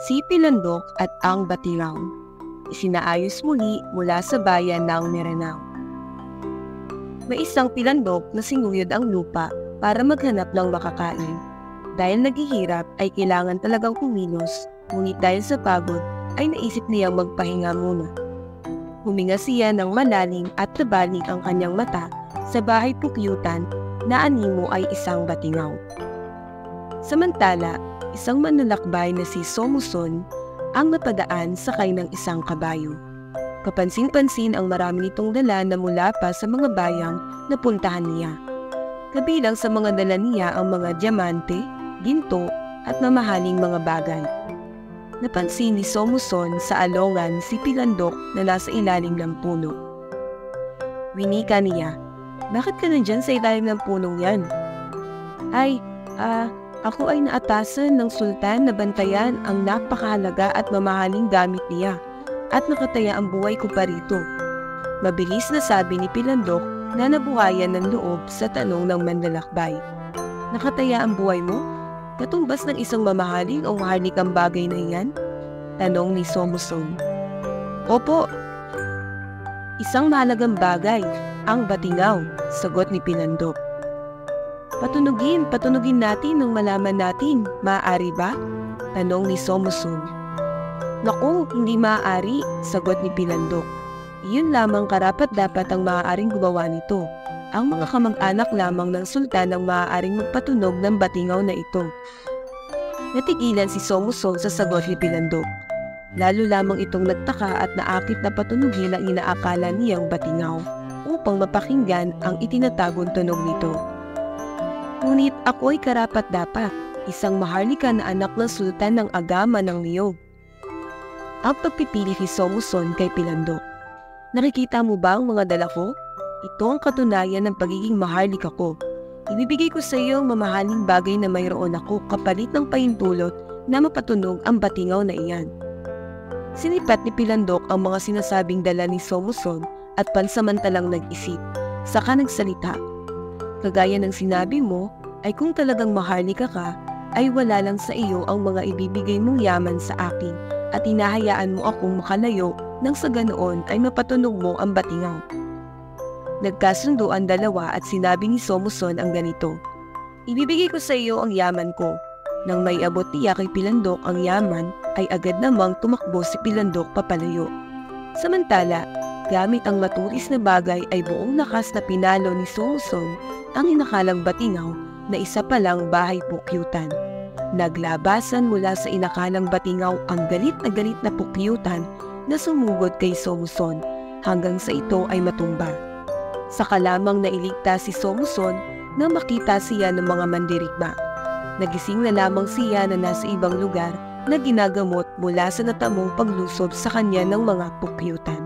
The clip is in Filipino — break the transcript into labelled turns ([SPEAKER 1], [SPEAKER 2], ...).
[SPEAKER 1] Si Pilandok at ang Batilao. Isinaayos muli mula sa bayan ng Merenao. May isang pilandok na sinuyod ang lupa para maghanap ng makakain. Dahil naghihirap ay kailangan talagang kumilos, ngunit dahil sa pagod ay naisip niyang magpahinga muna. Huminga siya ng malalim at nabalik ang kanyang mata sa bahay pukyutan na animo ay isang batingaw. Samantala, isang manlalakbay na si Somuson ang napadaan sakay ng isang kabayo. Kapansin-pansin ang marami nitong dala na mula pa sa mga bayang na puntahan niya. Kabilang sa mga dala niya ang mga diamante, ginto at mamahaling mga bagay. Napansin ni Somuson sa alongan si Pilandok na nasa ilalim ng puno. Winika niya, "Bakit ka nandyan sa ilalim ng punong yan?" Ako ay naatasan ng sultan na bantayan ang napakahalaga at mamahaling gamit niya at nakataya ang buhay ko pa rito." Mabilis na sabi ni Pilandok na nabuhayan ng loob sa tanong ng manlalakbay. "Nakataya ang buhay mo? Katumbas ng isang mamahaling o maharlikang bagay na iyan?" Tanong ni Somuson. "Opo, isang mahalagang bagay, ang batingaw," sagot ni Pilandok. Patunugin natin nang malaman natin, maaari ba?" Tanong ni Somuson. "Naku, hindi maaari," sagot ni Pilandok. "Iyon lamang karapat-dapat ang maaaring gumawa nito. Ang mga kamag-anak lamang ng sultan ang maaaring magpatunog ng batingaw na ito." Natigilan si Somuson sa sagot ni Pilandok. Lalo lamang itong nagtaka at naakit na patunugin ang inaakala niyang batingaw upang mapakinggan ang itinatagong tunog nito. "Ngunit ako ay karapat-dapat, isang maharlika na anak ng sultan ng agama ng niyog." Ang pagpipili ni Somuson kay Pilandok. "Nakikita mo ba ang mga dala ko? Ito ang katunayan ng pagiging maharlika ko. Ibibigay ko sa iyo ang mamahaling bagay na mayroon ako kapalit ng pahintulot na mapatunog ang batingaw na iyan." Sinipat ni Pilandok ang mga sinasabing dala ni Somuson at pansamantalang nag-isip. Saka nagsalita. "Kagaya ng sinabi mo, ay kung talagang maharlika ka, ay wala lang sa iyo ang mga ibibigay mong yaman sa akin at hinahayaan mo akong makalayo nang sa ganoon ay mapatunog mo ang batingaw." Nagkasundo ang dalawa at sinabi ni Somuson ang ganito, "Ibibigay ko sa iyo ang yaman ko." Nang may abot niya kay Pilandok ang yaman, ay agad namang tumakbo si Pilandok papalayo. Samantala, gamit ang matulis na bagay ay buong lakas na pinalo ni Somuson ang inakalang batingaw na isa palang bahay pukyutan. Naglabasan mula sa inakalang batingaw ang galit na pukyutan na sumugod kay Somuson hanggang sa ito ay matumba. Saka lamang nailigtas si Somuson nang makita siya ng mga mandirigma. Nagising na lamang siya na nasa ibang lugar na ginagamot mula sa natamong paglusob sa kanya ng mga pukyutan.